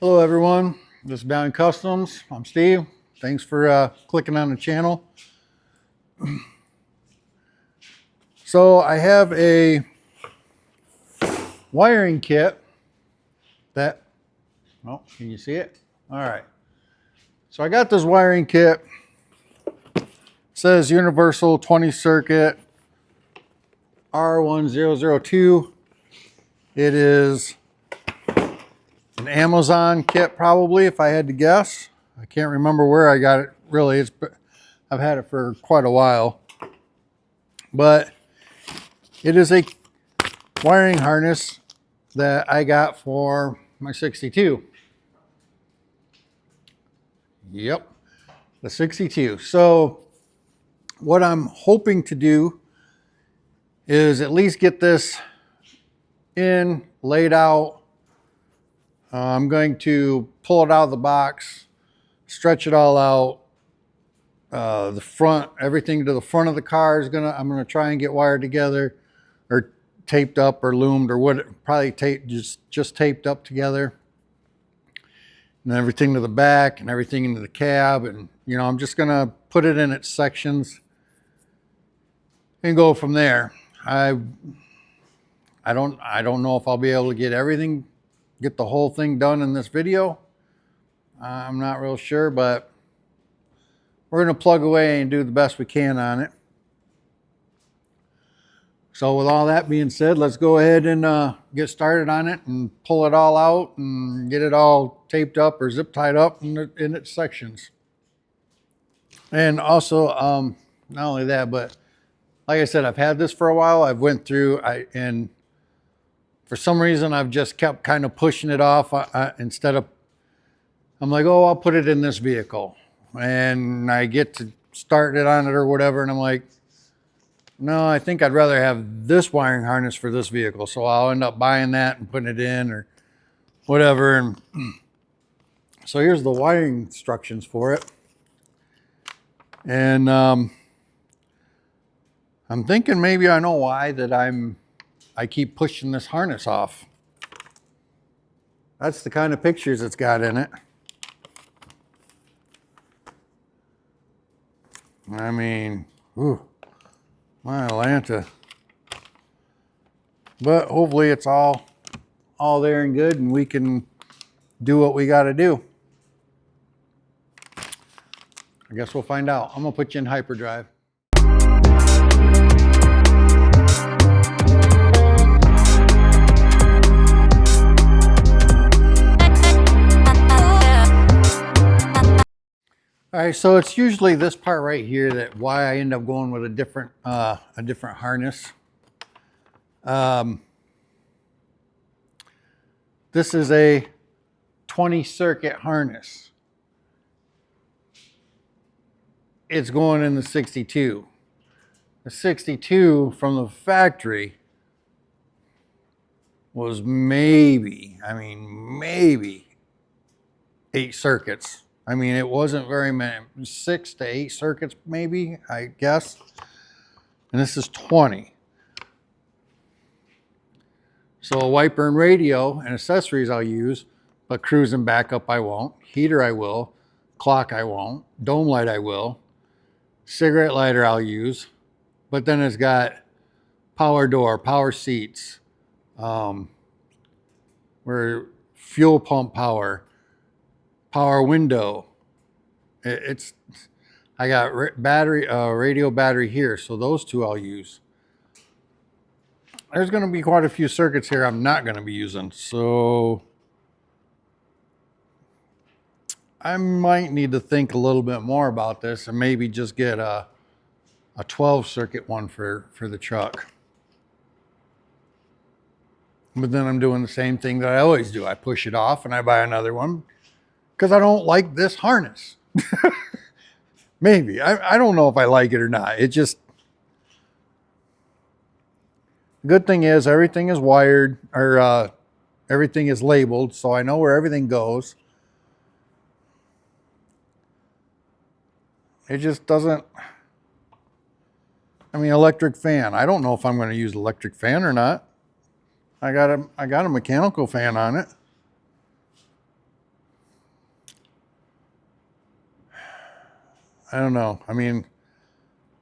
Hello everyone, this is Bound Customs. I'm Steve. Thanks for clicking on the channel. So I have a wiring kit that, oh, can you see it? All right. So I got this wiring kit. It says Universal 20 circuit R1002. It is an Amazon kit probably, if I had to guess. I can't remember where I got it really. I've had it for quite a while. But it is a wiring harness that I got for my 62. Yep, the 62. So what I'm hoping to do is at least get this in, laid out. I'm going to pull it out of the box, stretch it all out. The front, everything to the front of the car is I'm gonna try and get wired together, or taped up, or loomed, or what? Probably taped, just taped up together. And everything to the back, and everything into the cab, and I'm just gonna put it in its sections and go from there. I don't know if I'll be able to get the whole thing done in this video. I'm not real sure, but we're going to plug away and do the best we can on it. So with all that being said, let's go ahead and get started on it and pull it all out and get it all taped up or zip tied up in its sections. And also, not only that, but like I said, I've had this for a while. I've went through, and for some reason, I've just kept kind of pushing it off. Instead of, I'm like, oh, I'll put it in this vehicle. And I get to start it on it or whatever, and I'm like, no, I think I'd rather have this wiring harness for this vehicle. So I'll end up buying that and putting it in or whatever. And so here's the wiring instructions for it. And I'm thinking maybe I know why that I keep pushing this harness off. That's the kind of pictures it's got in it. I mean, ooh, my Atlanta. But hopefully it's all there and good, and we can do what we got to do. I guess we'll find out. I'm gonna put you in hyperdrive. All right, so it's usually this part right here that why I end up going with a different harness. This is a 20 circuit harness. It's going in the 62. The 62 from the factory was maybe 8 circuits. I mean, it wasn't very many, 6 to 8 circuits maybe, I guess. And this is 20. So a wiper and radio and accessories I'll use, but cruise and backup I won't. Heater I will. Clock I won't. Dome light I will. Cigarette lighter I'll use. But then it's got power door, power seats, where fuel pump power, power window. I got battery, radio battery here, so those two I'll use. There's going to be quite a few circuits here I'm not going to be using, so I might need to think a little bit more about this and maybe just get a 12 circuit one for the truck. But then I'm doing the same thing that I always do. I push it off and I buy another one because I don't like this harness. Maybe. I don't know if I like it or not. It just... The good thing is everything is wired, or everything is labeled, so I know where everything goes. It just doesn't... I mean, electric fan. I don't know if I'm going to use electric fan or not. I got a mechanical fan on it. I don't know. I mean,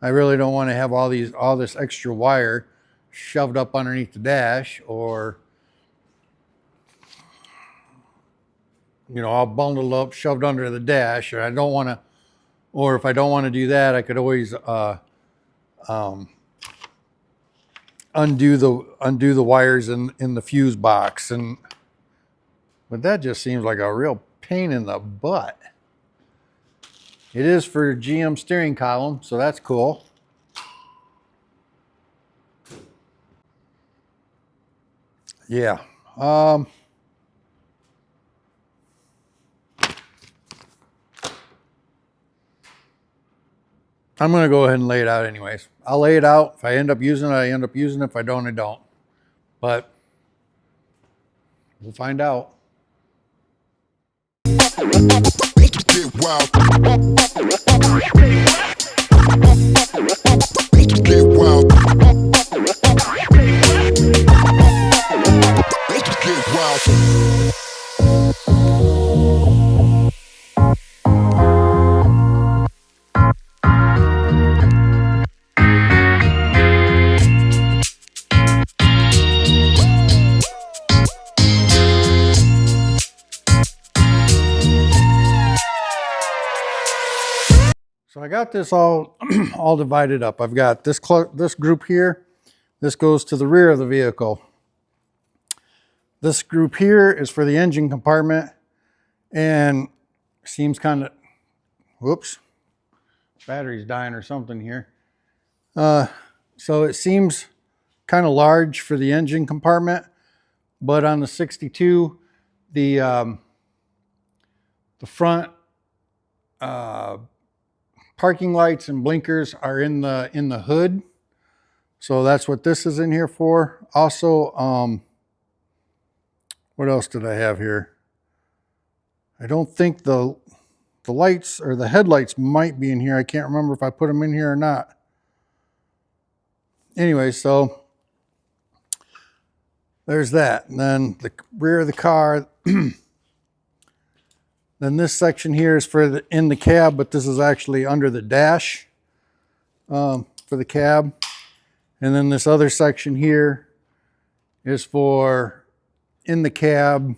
I really don't want to have all this extra wire shoved up underneath the dash, or all bundled up, shoved under the dash. Or I don't want to, or if I don't want to do that, I could always undo the wires in the fuse box. But that just seems like a real pain in the butt. It is for GM steering column, so that's cool. Yeah. I'm going to go ahead and lay it out anyways. I'll lay it out. If I end up using it, I end up using it. If I don't, I don't. But we'll find out. Get wild. Get wild. Get wild. So I got this all divided up. I've got this group here. This goes to the rear of the vehicle. This group here is for the engine compartment, and seems kind of, whoops, battery's dying or something here. So it seems kind of large for the engine compartment, but on the 62, the front parking lights and blinkers are in the hood. So that's what this is in here for. Also, what else did I have here? I don't think the lights or the headlights might be in here. I can't remember if I put them in here or not. Anyway, so there's that. And then the rear of the car. Then this section here is for in the cab, but this is actually under the dash for the cab. And then this other section here is for in the cab.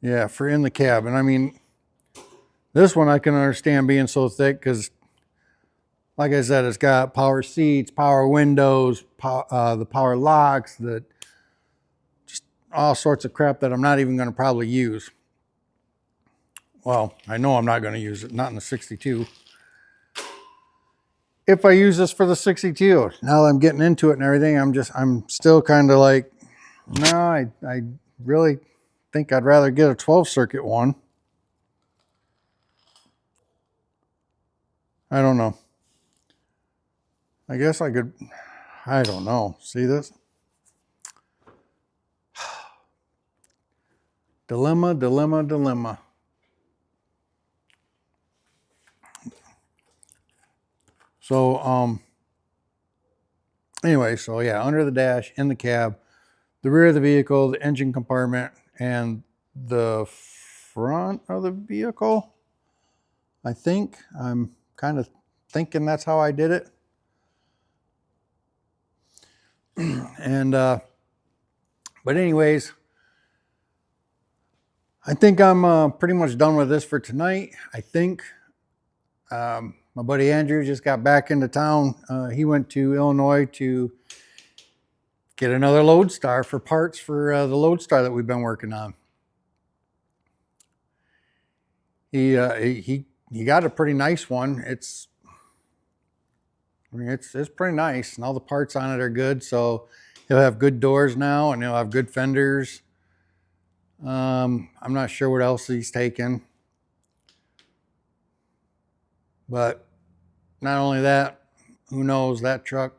Yeah, for in the cab. And I mean, this one I can understand being so thick because, like I said, it's got power seats, power windows, the power locks, just all sorts of crap that I'm not even going to probably use. Well, I know I'm not going to use it, not in the 62. If I use this for the 62, now that I'm getting into it and everything, I'm still kind of like, no, I really think I'd rather get a 12 circuit one. I don't know. I guess I could, I don't know. See this? Dilemma, dilemma, dilemma. So, anyway, so yeah, under the dash, in the cab, the rear of the vehicle, the engine compartment, and the front of the vehicle. I think I'm kind of thinking that's how I did it. And, but anyways, I think I'm pretty much done with this for tonight. I think my buddy Andrew just got back into town. He went to Illinois to get another Loadstar for parts for the Loadstar that we've been working on. He got a pretty nice one. It's pretty nice, and all the parts on it are good. So he'll have good doors now, and he'll have good fenders. I'm not sure what else he's taken, but not only that, who knows, that truck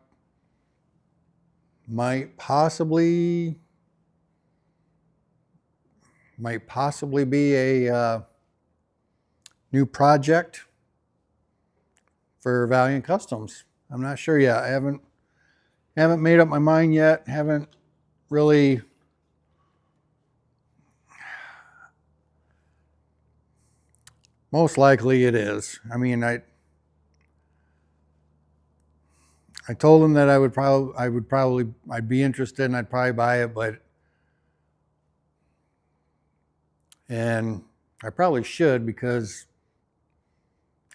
might possibly be a new project for Valiant Customs. I'm not sure yet. I haven't made up my mind yet. Haven't really most likely it is. I mean, I told him that I'd be interested and I'd probably buy it, and I probably should, because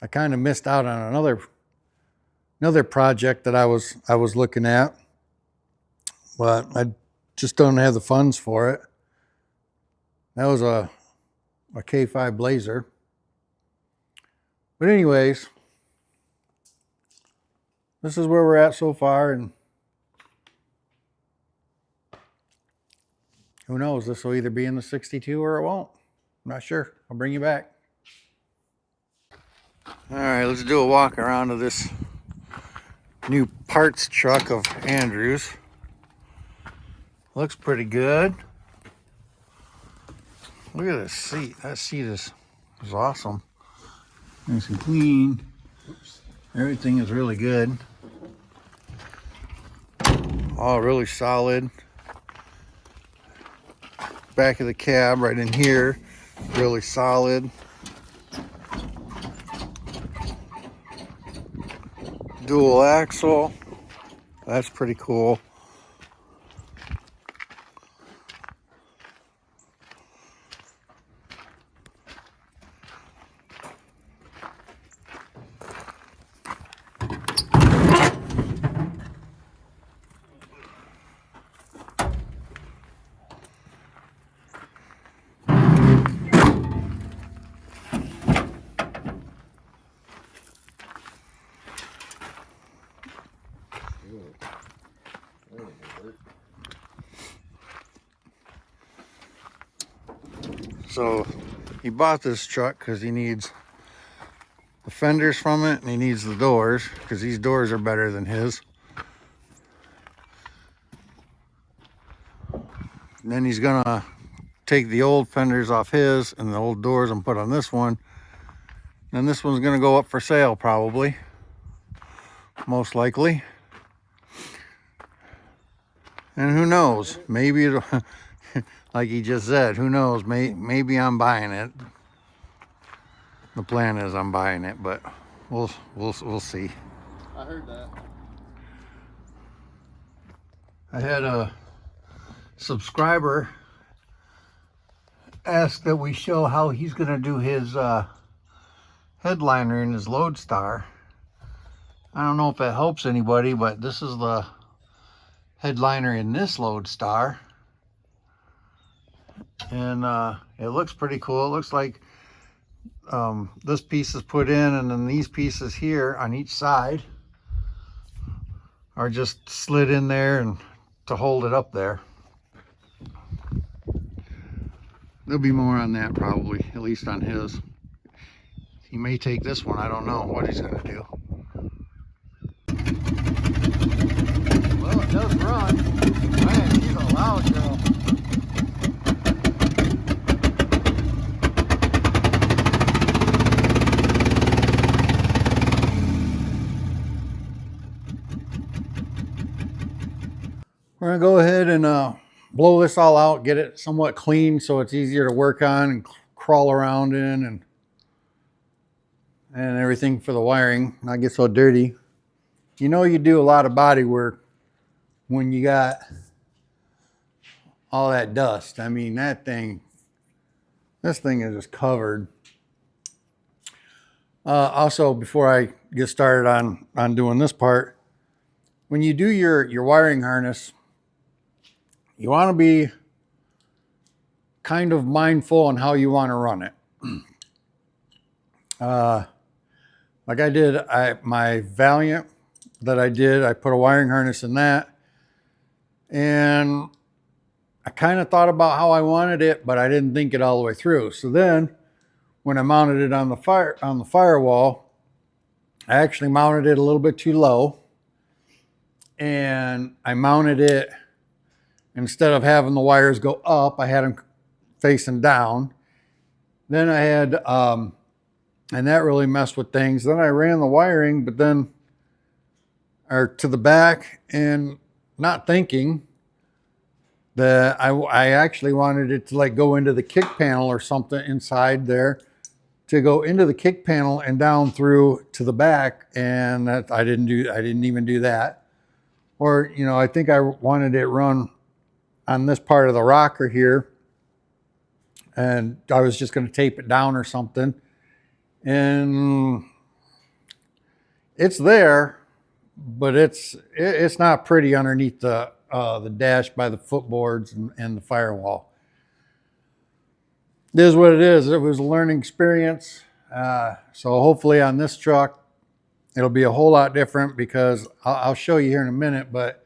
I kind of missed out on another project that I was looking at, but I just don't have the funds for it. That was a K5 Blazer. But anyways, this is where we're at so far, and who knows, this will either be in the 62 or it won't. I'm not sure. I'll bring you back. All right, let's do a walk around of this new parts truck of Andrew's. Looks pretty good. Look at this seat. That seat is awesome. Nice and clean. Everything is really good. All really solid. Back of the cab right in here, really solid. Dual axle. That's pretty cool. So he bought this truck because he needs the fenders from it and he needs the doors, because these doors are better than his. And then he's gonna take the old fenders off his and the old doors and put on this one. And this one's gonna go up for sale probably, most likely. And who knows, maybe it'll, like he just said, who knows, maybe I'm buying it. The plan is I'm buying it, but we'll see. I heard that. I had a subscriber ask that we show how he's gonna do his headliner in his Loadstar. I don't know if it helps anybody, but this is the headliner in this Loadstar, and it looks pretty cool. It looks like this piece is put in, and then these pieces here on each side are just slid in there and to hold it up there. There'll be more on that probably, at least on his. He may take this one. I don't know what he's gonna do. Well, it does run. Man, she's a loud girl. We're gonna go ahead and blow this all out, get it somewhat clean so it's easier to work on and crawl around in, and everything for the wiring, not get so dirty. You know, you do a lot of body work when you got all that dust. I mean, this thing is just covered. Also, before I get started on doing this part, when you do your wiring harness, you want to be kind of mindful on how you want to run it. Like I did, my Valiant that I put a wiring harness in that, and I kind of thought about how I wanted it, but I didn't think it all the way through. So then, when I mounted it on the firewall, I actually mounted it a little bit too low, and I mounted it, instead of having the wires go up, I had them facing down. Then I had, and that really messed with things. Then I ran the wiring, or to the back, and not thinking that I actually wanted it to like go into the kick panel or something inside there to go into the kick panel and down through to the back, and that I didn't even do that. Or, you know, I think I wanted it run on this part of the rocker here, and I was just going to tape it down or something. And it's there, but it's not pretty underneath the dash by the footboards and the firewall. It is what it is. It was a learning experience. So hopefully on this truck, it'll be a whole lot different, because I'll show you here in a minute, but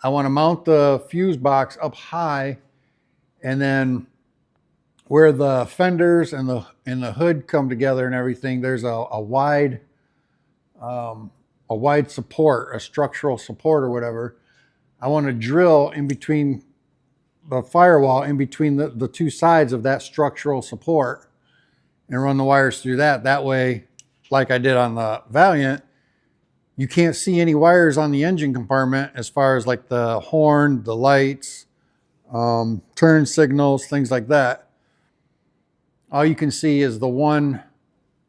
I want to mount the fuse box up high, and then where the fenders and the hood come together and everything, there's a wide support, a structural support or whatever. I want to drill in between the firewall, in between the two sides of that structural support, and run the wires through that. That way, like I did on the Valiant, you can't see any wires on the engine compartment as far as like the horn, the lights, turn signals, things like that. All you can see is the one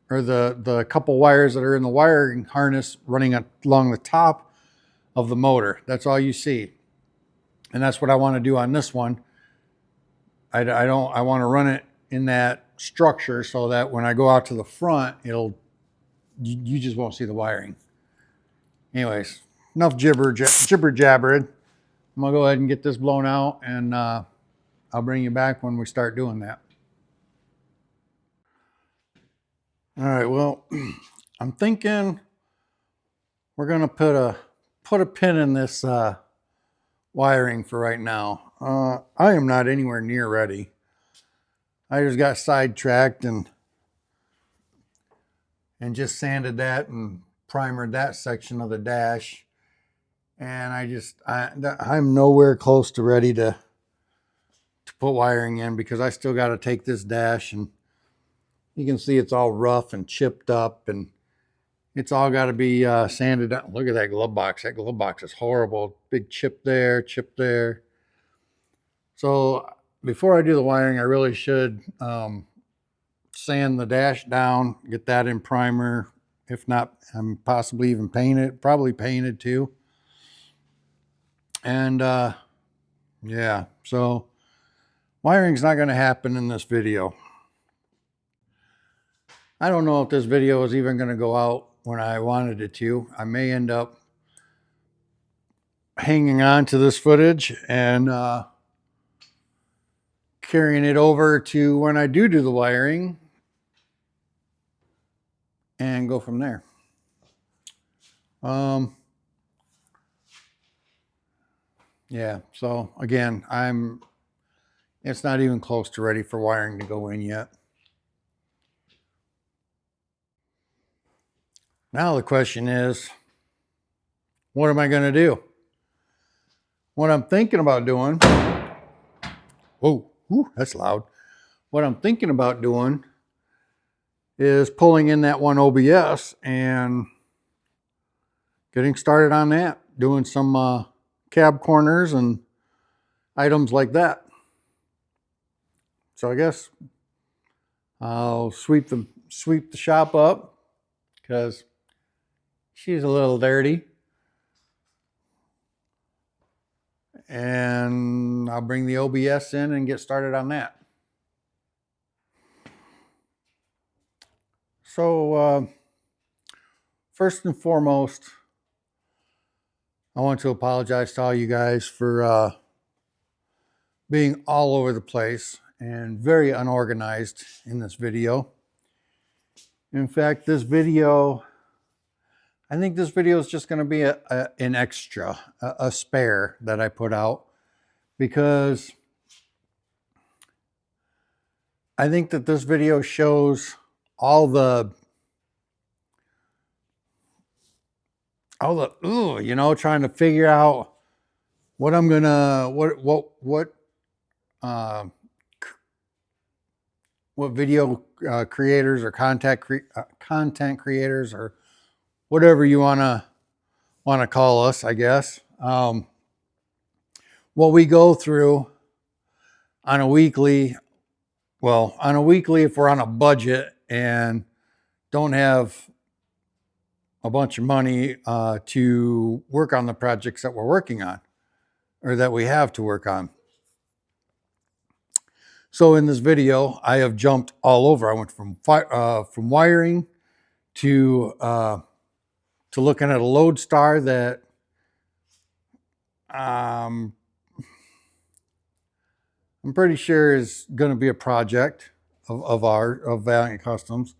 or the couple wires that are in the wiring harness running along the top of the motor. That's all you see. And that's what I want to do on this one. I want to run it in that structure so that when I go out to the front, you just won't see the wiring. Anyways, enough jibber jabbering. I'm gonna go ahead and get this blown out, and I'll bring you back when we start doing that. All right, well, I'm thinking we're gonna put a pin in this wiring for right now. I am not anywhere near ready. I just got sidetracked and just sanded that and primered that section of the dash, and I'm nowhere close to ready to put wiring in, because I still got to take this dash, and you can see it's all rough and chipped up, and it's all got to be sanded up. Look at that glove box. That glove box is horrible. Big chip there, chip there. So before I do the wiring, I really should sand the dash down, get that in primer. If not, possibly even paint it, probably painted too. And yeah, so wiring's not going to happen in this video. I don't know if this video is even going to go out when I wanted it to. I may end up hanging on to this footage and carrying it over to when I do the wiring and go from there. Yeah, so again, it's not even close to ready for wiring to go in yet. Now the question is, what am I going to do? What I'm thinking about doing, whoa, that's loud. What I'm thinking about doing is pulling in that one OBS and getting started on that, doing some cab corners and items like that. So I guess I'll sweep the shop up, because she's a little dirty. And I'll bring the OBS in and get started on that. So first and foremost, I want to apologize to all you guys for being all over the place and very unorganized in this video. In fact, I think this video is just going to be an extra, a spare that I put out, because I think that this video shows all the trying to figure out what I'm gonna what video creators or content creators, or whatever you want to call us, I guess, what we go through on a weekly if we're on a budget, and don't have a bunch of money to work on the projects that we're working on, or that we have to work on. So in this video, I have jumped all over. I went from wiring to looking at a Loadstar that I'm pretty sure is going to be a project of Valiant Customs.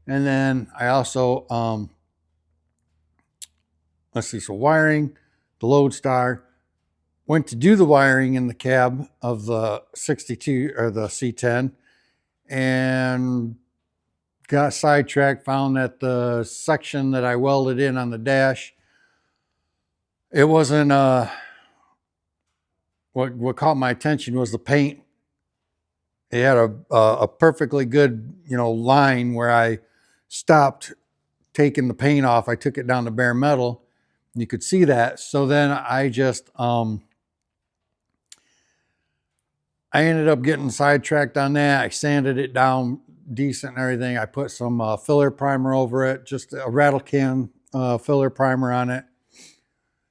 And then I also let's see, so wiring, the Loadstar, went to do the wiring in the cab of the 62 or the C10, and got sidetracked, found that the section that I welded in on the dash, it wasn't what caught my attention was the paint. It had a perfectly good, line where I stopped taking the paint off. I took it down to bare metal. You could see that. So then I just I ended up getting sidetracked on that. I sanded it down decent and everything. I put some filler primer over it, just a rattle can filler primer on it,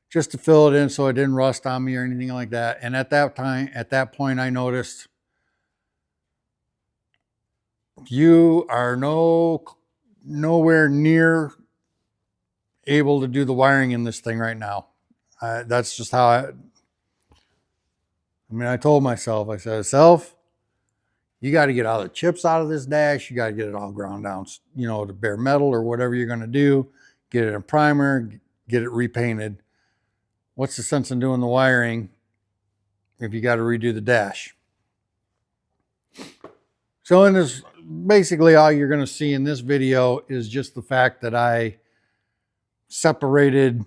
just to fill it in so it didn't rust on me or anything like that. And at that point, I noticed you are nowhere near able to do the wiring in this thing right now. That's just how I told myself, I said, self, you got to get all the chips out of this dash. You got to get it all ground down, to bare metal or whatever you're going to do. Get it in primer, get it repainted. What's the sense in doing the wiring if you got to redo the dash? So in this, basically all you're going to see in this video is just the fact that I separated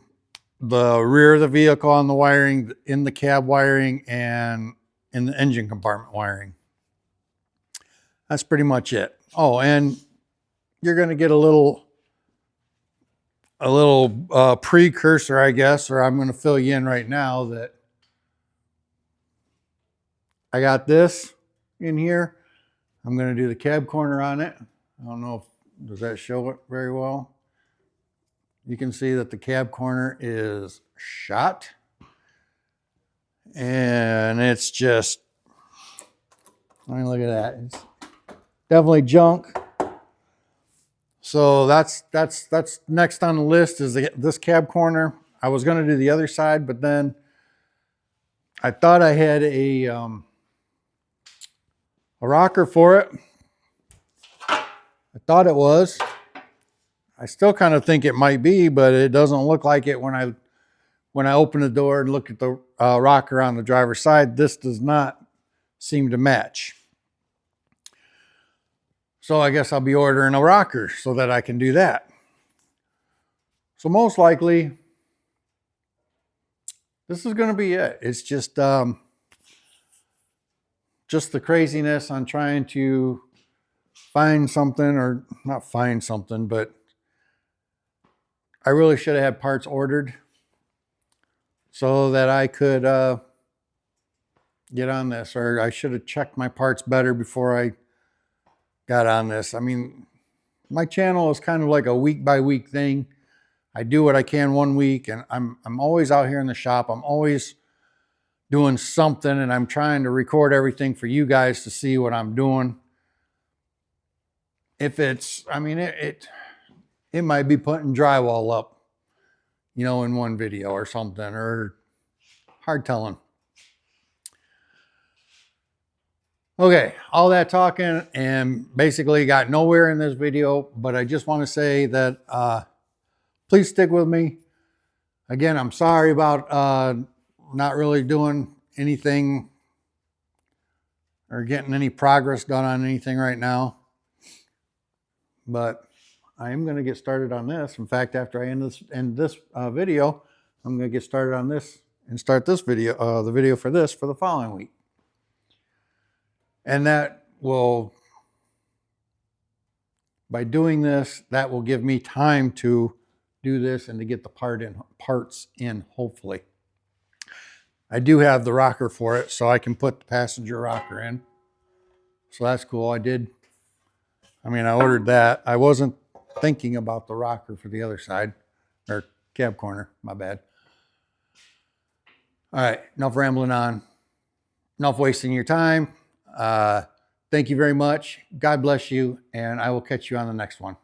the rear of the vehicle on the wiring, in the cab wiring, and in the engine compartment wiring. That's pretty much it. Oh, and you're going to get a little precursor, I guess, or I'm going to fill you in right now that I got this in here. I'm going to do the cab corner on it. I don't know if, does that show it very well? You can see that the cab corner is shot. And it's just, I mean, look at that. It's definitely junk. So that's next on the list is this cab corner. I was going to do the other side, but then I thought I had a rocker for it. I thought it was. I still kind of think it might be, but it doesn't look like it when I open the door and look at the rocker on the driver's side. This does not seem to match. So I guess I'll be ordering a rocker so that I can do that. So most likely, this is going to be it. It's just the craziness on trying to find something, or not find something, but I really should have had parts ordered so that I could get on this, or I should have checked my parts better before I got on this. I mean, my channel is kind of like a week by week thing. I do what I can one week, and I'm always out here in the shop. I'm always doing something, and I'm trying to record everything for you guys to see what I'm doing. If it's, I mean, it might be putting drywall up, in one video or something, or hard telling. Okay, all that talking and basically got nowhere in this video, but I just want to say that please stick with me. Again, I'm sorry about not really doing anything or getting any progress done on anything right now, but I am going to get started on this. In fact, after I end this video, I'm going to get started on this and start this video, the video for this, for the following week. And that will, by doing this, that will give me time to do this and to get the parts in, hopefully. I do have the rocker for it, so I can put the passenger rocker in. So that's cool. I did I mean, I ordered that. I wasn't thinking about the rocker for the other side, or cab corner, my bad. All right, enough rambling on, enough wasting your time. Thank you very much. God bless you, and I will catch you on the next one.